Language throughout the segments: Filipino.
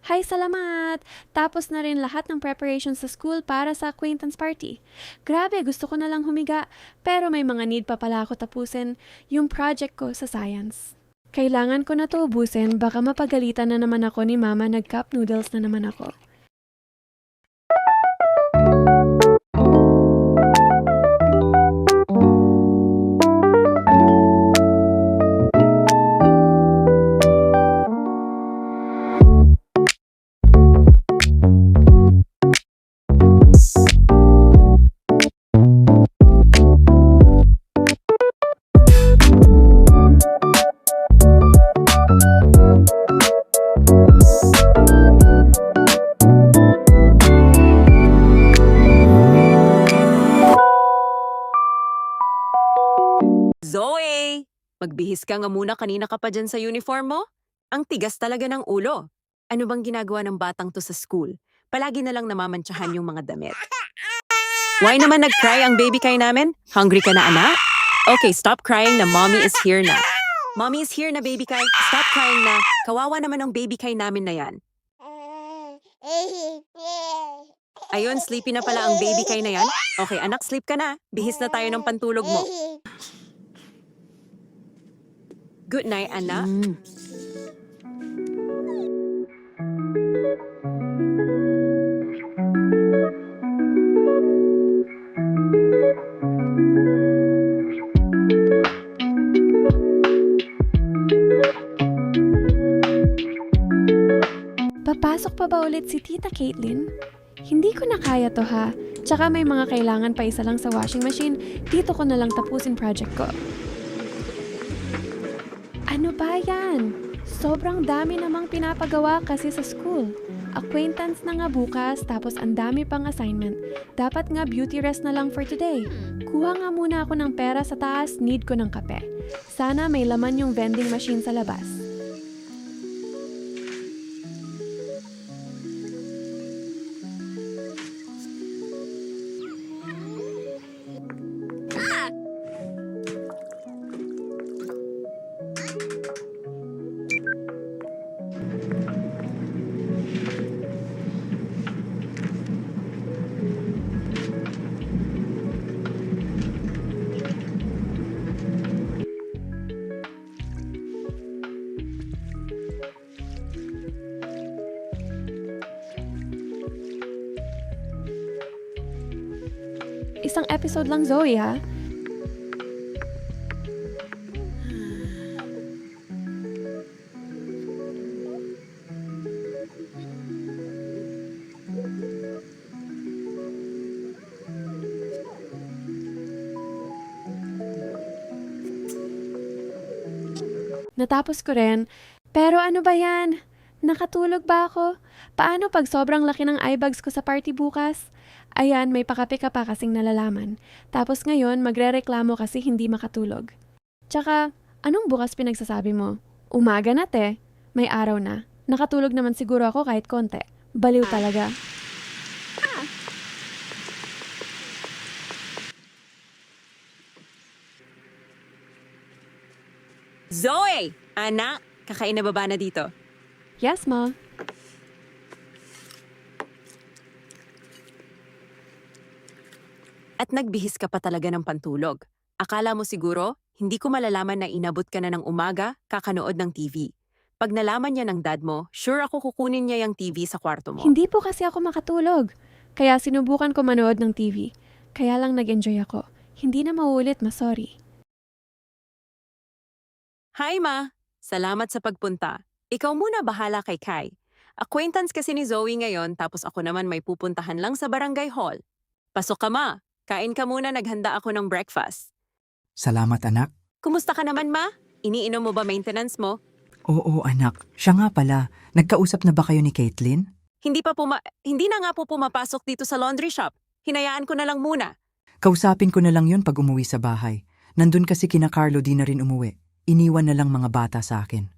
Hi, salamat! Tapos na rin lahat ng preparation sa school para sa acquaintance party. Grabe, gusto ko na lang humiga. Pero may mga need pa pala ako tapusin yung project ko sa science. Kailangan ko na to ubusin, baka mapagalitan na naman ako ni mama, nag-cup noodles na naman ako. Zoe! Magbihis ka nga muna, kanina ka pa dyan sa uniform mo. Ang tigas talaga ng ulo. Ano bang ginagawa ng batang to sa school? Palagi na lang namamantsahan yung mga damit. Why naman nag-cry ang baby kay namin? Hungry ka na, anak? Okay, stop crying na mommy is here na. Mommy is here na, baby kay. Stop crying na. Kawawa naman ang baby kay namin na yan. Ayun, sleepy na pala ang baby kay na yan. Okay, anak, sleep ka na. Bihis na tayo ng pantulog mo. Good night, anak. Papasok pa ba ulit si Tita Caitlin? Hindi ko na kaya to ha. Tsaka may mga kailangan pa isa lang sa washing machine, dito ko na lang tapusin project ko. Ano ba yan? Sobrang dami namang pinapagawa kasi sa school. Acquaintance na nga bukas, tapos ang dami pang assignment. Dapat nga beauty rest na lang for today. Kuha nga muna ako ng pera sa taas, need ko ng kape. Sana may laman yung vending machine sa labas. Isang episode lang, Zoe, ha? Natapos ko rin. Pero ano ba yan? Nakatulog ba ako? Paano pag sobrang laki ng eye bags ko sa party bukas? Ayan, may pakape ka pa kasing nalalaman. Tapos ngayon, magrereklamo kasi hindi makatulog. Tsaka, anong bukas pinagsasabi mo? Umaga na te. May araw na. Nakatulog naman siguro ako kahit konti. Baliw talaga. Zoe! Anak, kakain na baba na dito. Yes, ma. At nagbihis ka pa talaga ng pantulog. Akala mo siguro, hindi ko malalaman na inabot ka na ng umaga, kakanood ng TV. Pag nalaman niya ng dad mo, sure ako kukunin niya yung TV sa kwarto mo. Hindi po kasi ako makatulog. Kaya sinubukan ko manood ng TV. Kaya lang nag-enjoy ako. Hindi na maulit, sorry. Hi ma! Salamat sa pagpunta. Ikaw muna bahala kay Kai. Acquaintance kasi ni Zoe ngayon tapos ako naman may pupuntahan lang sa barangay hall. Pasok ka ma! Kain ka muna, naghanda ako ng breakfast. Salamat anak. Kumusta ka naman ma? Iniinom mo ba maintenance mo? Oo anak, siya nga pala. Nagkausap na ba kayo ni Caitlin? Hindi na nga po pumapasok dito sa laundry shop. Hinayaan ko na lang muna. Kausapin ko na lang yun pag umuwi sa bahay. Nandun kasi kina Carlo di na rin umuwi. Iniwan na lang mga bata sa akin.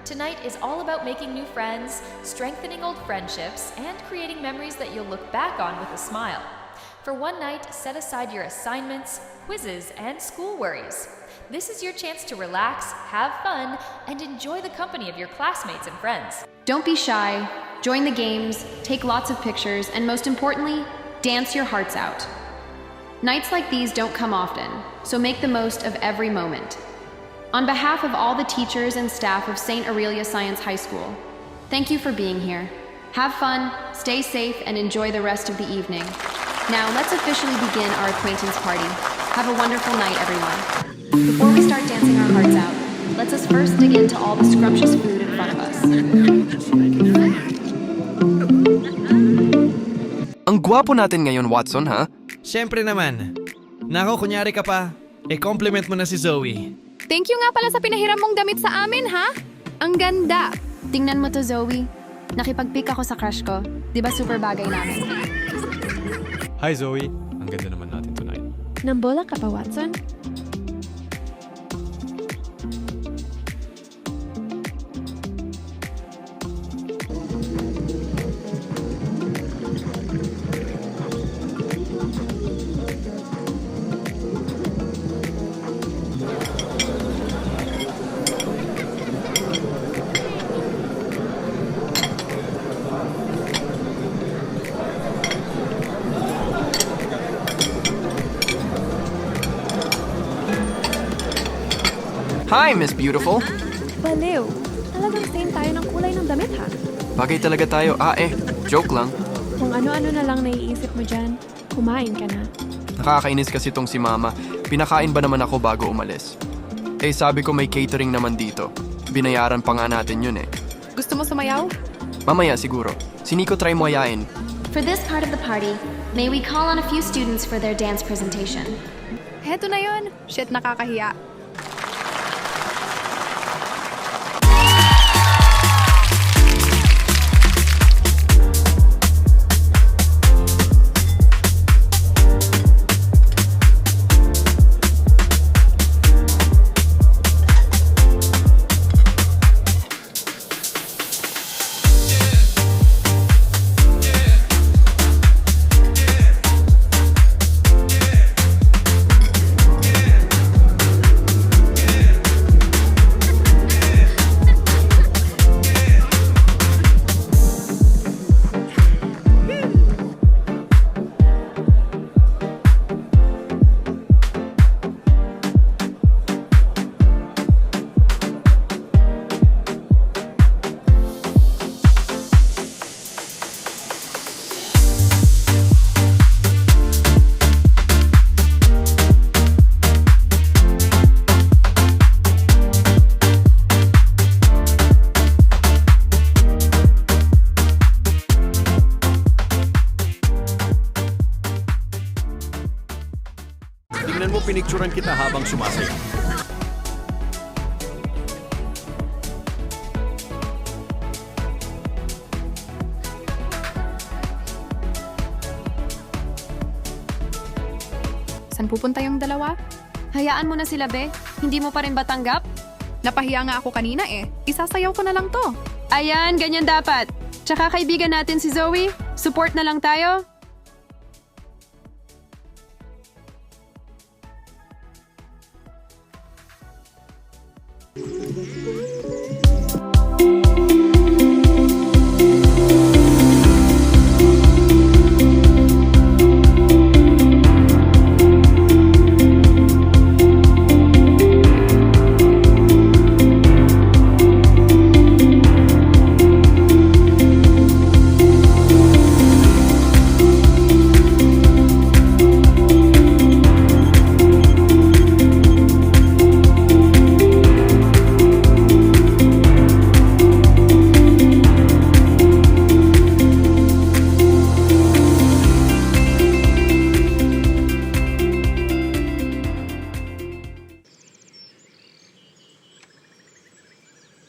Tonight is all about making new friends, strengthening old friendships, and creating memories that you'll look back on with a smile. For one night, set aside your assignments, quizzes, and school worries. This is your chance to relax, have fun, and enjoy the company of your classmates and friends. Don't be shy, join the games, take lots of pictures, and most importantly, dance your hearts out. Nights like these don't come often, so make the most of every moment. On behalf of all the teachers and staff of St. Aurelia Science High School, thank you for being here. Have fun, stay safe, and enjoy the rest of the evening. Now, let's officially begin our acquaintance party. Have a wonderful night, everyone. Before we start dancing our hearts out, let's us first dig into all the scrumptious food in front of us. Ang gwapo natin ngayon, Watson, ha? Siyempre naman. Nako, kunyari ka pa. E-compliment mo na si Zoe. Thank you nga pala sa pinahiram mong damit sa amin, ha? Ang ganda! Tingnan mo to, Zoe. Nakipag-pick ako sa crush ko. Di ba super bagay namin? Hi Zoe, ang ganda naman natin tonight. Nambola ka pa, Watson? Hi, Miss Beautiful! Baliw! Talagang same tayo ng kulay ng damit, ha? Bagay talaga tayo. Joke lang. Kung ano-ano na lang naiisip mo dyan, kumain ka na. Nakakainis kasi tong si Mama. Pinakain ba naman ako bago umalis? Sabi ko may catering naman dito. Binayaran pa nga natin yun eh. Gusto mo sumayaw? Mamaya siguro. Si Nico try mo ayain. For this part of the party, may we call on a few students for their dance presentation. Heto na yon. Shit, nakakahiya. kita habang sumasayaw. Saan pupunta yung dalawa? Hayaan mo na sila, Be. Hindi mo pa rin ba tanggap? Napahiya nga ako kanina eh. Isasayaw ko na lang to. Ayan, ganyan dapat. Tsaka kaibigan natin si Zoe. Support na lang tayo.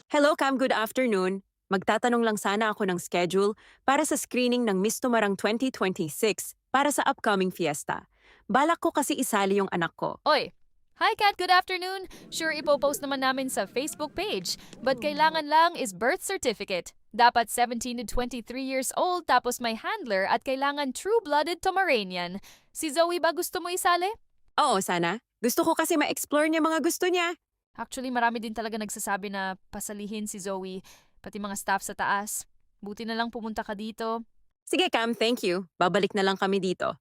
Hello, Cam. Good afternoon. Magtatanong lang sana ako ng schedule para sa screening ng Miss Tumarang 2026 para sa upcoming fiesta. Balak ko kasi isali yung anak ko. Oy! Hi Kat, good afternoon! Sure, ipopost naman namin sa Facebook page. But kailangan lang is birth certificate. Dapat 17 to 23 years old tapos may handler at kailangan true-blooded Pomeranian. Si Zoe ba gusto mo isali? Oo, sana. Gusto ko kasi ma-explore niya mga gusto niya. Actually, marami din talaga nagsasabi na pasalihin si Zoe, pati mga staff sa taas. Buti na lang pumunta ka dito. Sige, Cam. Thank you. Babalik na lang kami dito.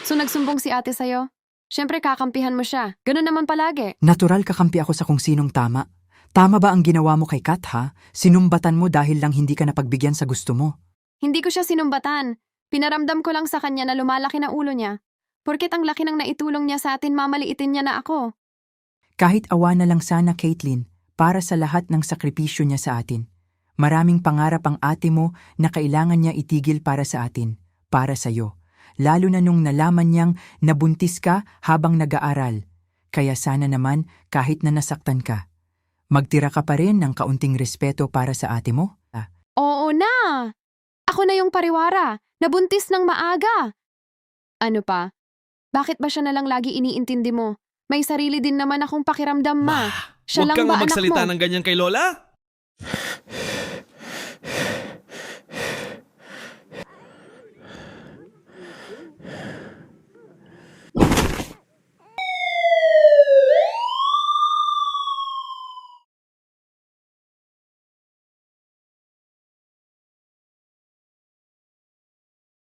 So nagsumbong si ate sa'yo? Siyempre kakampihan mo siya. Ganun naman palagi. Natural kakampi ako sa kung sinong tama. Tama ba ang ginawa mo kay Kat, ha? Sinumbatan mo dahil lang hindi ka napagbigyan sa gusto mo. Hindi ko siya sinumbatan. Pinaramdam ko lang sa kanya na lumalaki na ulo niya. Porket ang laki ng naitulong niya sa atin, mamaliitin niya na ako. Kahit awa na lang sana, Caitlin, para sa lahat ng sakripisyo niya sa atin. Maraming pangarap ang ate mo na kailangan niya itigil para sa atin, para sa'yo. Lalo na nung nalaman niyang nabuntis ka habang nag-aaral. Kaya sana naman kahit na nasaktan ka, magtira ka pa rin ng kaunting respeto para sa ate mo. Oo na! Ako na yung pariwara. Nabuntis ng maaga. Ano pa? Bakit ba siya na lang lagi iniintindi mo? May sarili din naman akong pakiramdam, ma. Siya Huwag lang kang ba anak magsalita mo? ng ganyan kay Lola.